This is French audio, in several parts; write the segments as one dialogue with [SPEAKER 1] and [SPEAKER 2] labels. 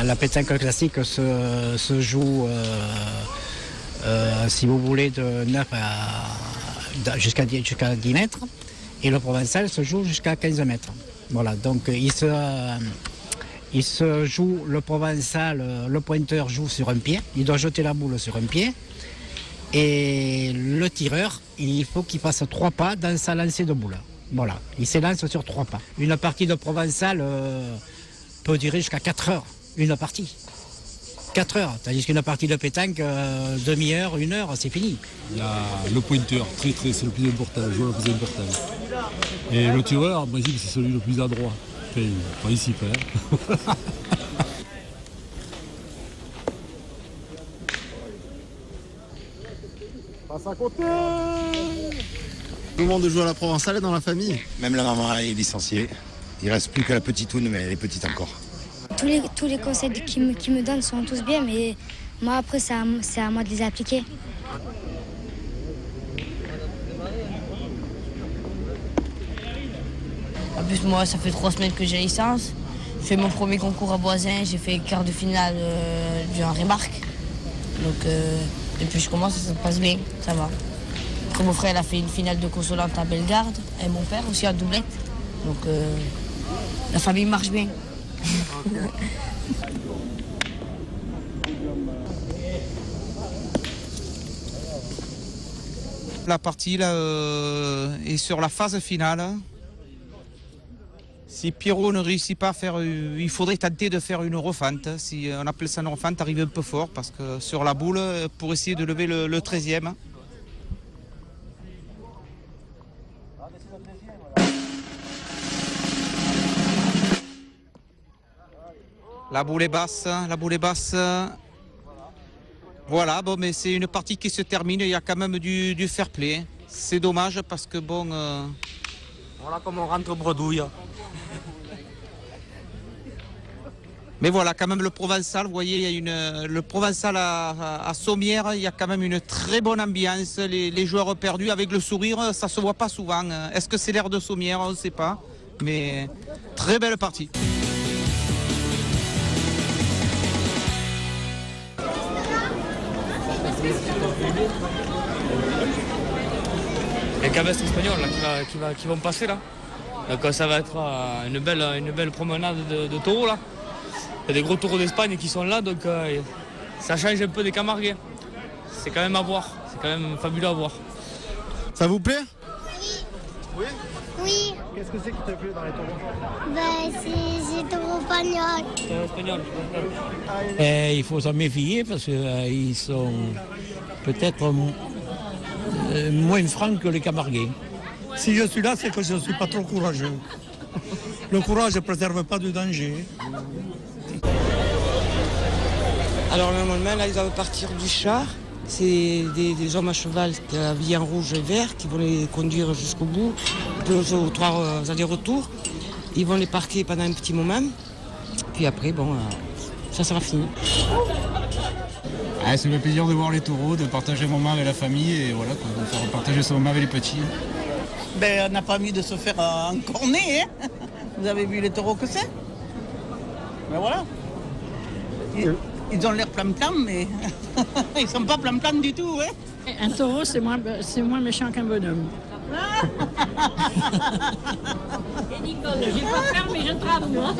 [SPEAKER 1] La pétanque classique se joue, si vous voulez, de 9 jusqu'à 10 mètres. Et le provençal se joue jusqu'à 15 mètres. Voilà, donc il se joue, le provençal, le pointeur joue sur un pied. Il doit jeter la boule sur un pied. Et le tireur, il faut qu'il fasse 3 pas dans sa lancée de boule. Voilà, il s'élance sur 3 pas. Une partie de provençal peut durer jusqu'à 4 heures. Une partie. 4 heures. Tandis qu'une partie de pétanque, demi-heure, 1 heure, c'est fini.
[SPEAKER 2] Il y a le pointeur, c'est le plus important, le joueur le plus important. Et le tireur, en Brésil, c'est celui le plus adroit. Enfin, pas ici, pas. Hein.
[SPEAKER 3] Passe à côté. Tout le monde joue à la provençale dans la famille.
[SPEAKER 4] Même la maman est licenciée. Il reste plus que la petite Toune, mais elle est petite encore.
[SPEAKER 5] Tous les conseils qu'ils me donnent sont tous bien, mais moi après c'est à moi de les appliquer.
[SPEAKER 6] En plus moi ça fait 3 semaines que j'ai licence. Je fais mon premier concours à Boisin, j'ai fait quart de finale du Henri Marc. Donc depuis que je commence ça se passe bien, ça va. Après, mon frère il a fait une finale de consolante à Bellegarde et mon père aussi en doublette. Donc la famille marche bien.
[SPEAKER 7] La partie là, est sur la phase finale. Si Pierrot ne réussit pas à faire, il faudrait tenter de faire une refente. Si on appelle ça une refente, arriver un peu fort parce que sur la boule pour essayer de lever le 13e. La boule est basse, Voilà, bon, mais c'est une partie qui se termine, il y a quand même du fair play. C'est dommage parce que bon...
[SPEAKER 8] Voilà comment on rentre bredouille.
[SPEAKER 7] Mais voilà, quand même le Provençal, vous voyez, il y a le Provençal à Sommières, il y a quand même une très bonne ambiance. Les joueurs perdus avec le sourire, ça se voit pas souvent. Est-ce que c'est l'air de Sommières? On ne sait pas. Mais très belle partie.
[SPEAKER 8] Les cabestres espagnols là, qui vont passer là. Donc ça va être une belle promenade de taureaux là. Il y a des gros taureaux d'Espagne qui sont là, donc ça change un peu des Camarguais. C'est quand même à voir, c'est quand même fabuleux à voir.
[SPEAKER 3] Ça vous plaît?
[SPEAKER 5] Oui. Oui.
[SPEAKER 3] Qu'est-ce que c'est qui te plaît dans les taureaux?
[SPEAKER 5] C'est taureaux espagnols.
[SPEAKER 8] Taureaux espagnols.
[SPEAKER 1] Il faut s'en méfier parce qu'ils sont peut-être moins francs que les Camarguais.
[SPEAKER 9] Si je suis là, c'est que je ne suis pas trop courageux. Le courage ne préserve pas du danger.
[SPEAKER 10] Alors normalement, là, ils doivent partir du char. C'est des hommes à cheval habillés en rouge et vert qui vont les conduire jusqu'au bout, 2 ou 3 allers-retours. Ils vont les parquer pendant un petit moment. Puis après, bon, ça sera fini.
[SPEAKER 11] Ah, ça me fait plaisir de voir les taureaux, de partager un moment avec la famille et voilà, de faire partager ce moment avec les petits.
[SPEAKER 12] On n'a pas envie de se faire encorner, hein. Vous avez vu les taureaux que c'est? Ben voilà. Ils ont l'air plan-plan, mais ils sont pas plan-plan du tout, hein.
[SPEAKER 13] Un taureau, c'est moins méchant qu'un bonhomme. Et Nicole, je vais pas faire, mais je trave, moi.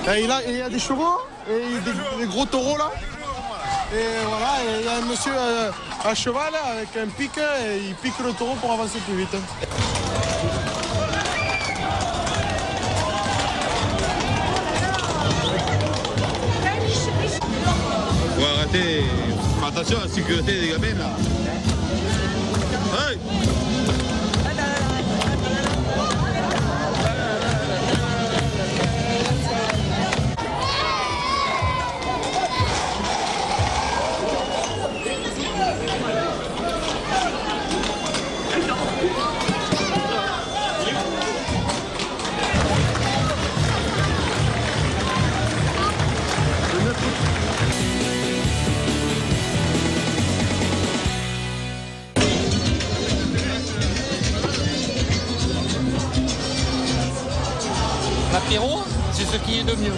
[SPEAKER 3] Il y a des chevaux et des gros taureaux là. Et voilà, il y a un monsieur à cheval avec un pic et il pique le taureau pour avancer plus vite.
[SPEAKER 14] Faut arrêter. Attention à la sécurité des gamins là. Hey!
[SPEAKER 7] L'apéro, c'est ce qui est de mieux.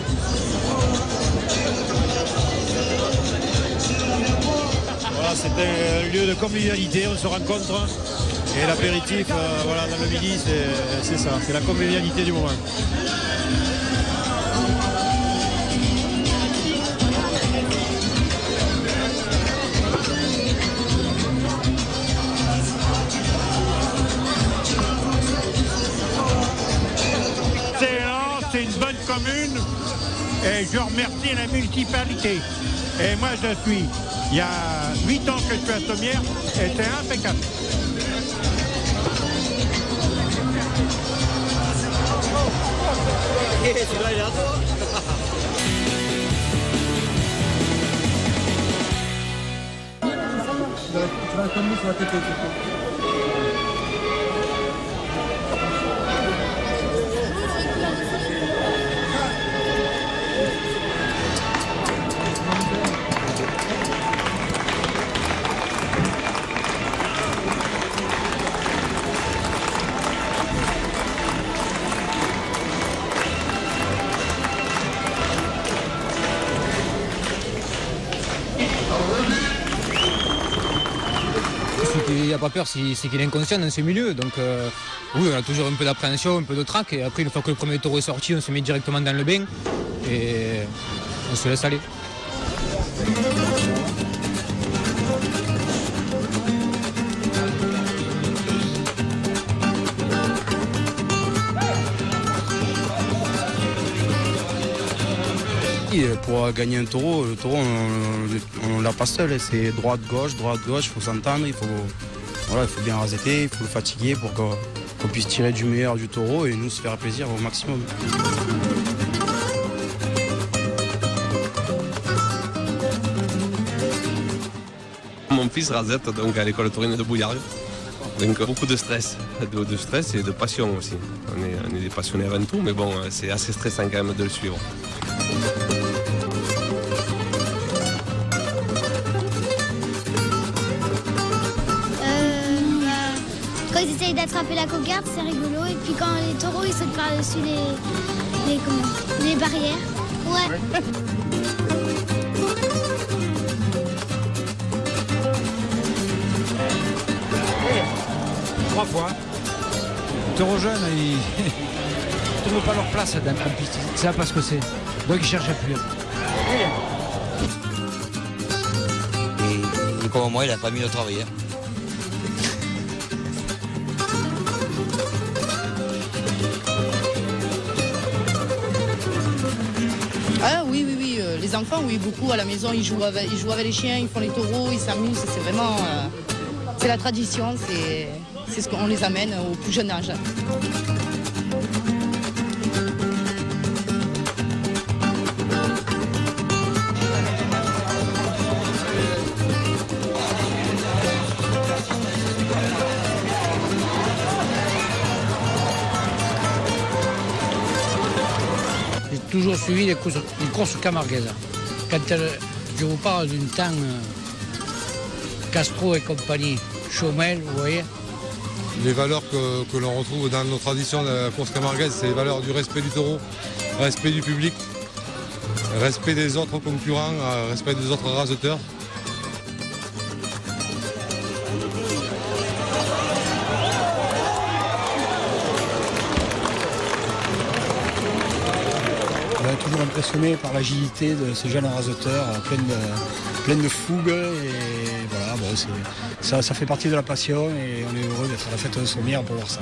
[SPEAKER 15] Voilà, c'est un lieu de convivialité, on se rencontre. Et l'apéritif, voilà, dans le midi, c'est ça, c'est la convivialité du moment.
[SPEAKER 16] C'est une bonne commune et je remercie la municipalité. Et moi il y a 8 ans que je suis à Sommières et c'est impeccable.
[SPEAKER 17] Tu vas tomber sur la tête.
[SPEAKER 11] Il n'a pas peur, c'est qu'il est inconscient dans ce milieu. Donc oui, on a toujours un peu d'appréhension, un peu de trac. Et après, une fois que le premier taureau est sorti, on se met directement dans le bain et on se laisse aller.
[SPEAKER 18] Pour gagner un taureau, le taureau on ne l'a pas seul, c'est droite-gauche, il faut s'entendre, il faut bien raseter, il faut le fatiguer pour qu'on puisse tirer du meilleur du taureau et nous se faire plaisir au maximum.
[SPEAKER 19] Mon fils rasette donc à l'école taurine de Bouillargues. Donc beaucoup de stress et de passion aussi. On est des passionnés avant tout, mais bon, c'est assez stressant quand même de le suivre.
[SPEAKER 5] Quand ils essayent d'attraper la cocarde, c'est rigolo. Et puis quand les taureaux ils sautent par-dessus les barrières. Ouais.
[SPEAKER 17] 3 fois. Les taureaux jeunes, ils ne trouvent pas leur place dans la piste. Ils savent pas ce que c'est. Donc ils cherchent plus.
[SPEAKER 20] Et comme moi, il n'a pas mis de travail.
[SPEAKER 21] Ah oui, les enfants, oui, beaucoup à la maison, ils jouent avec les chiens, ils font les taureaux, ils s'amusent, c'est vraiment, c'est la tradition, c'est ce qu'on les amène au plus jeune âge.
[SPEAKER 1] J'ai toujours suivi les courses camarguaises. Quand je vous parle d'une temps Castro et compagnie, Chaumel, vous voyez.
[SPEAKER 22] Les valeurs que l'on retrouve dans nos traditions de la course camarguaise, c'est les valeurs du respect du taureau, respect du public, respect des autres concurrents, respect des autres raseteurs.
[SPEAKER 2] toujours impressionné par l'agilité de ces jeunes raseteurs, pleins de fougue. Et voilà, bon, ça fait partie de la passion et on est heureux d'être à la fête de Sommières pour voir ça.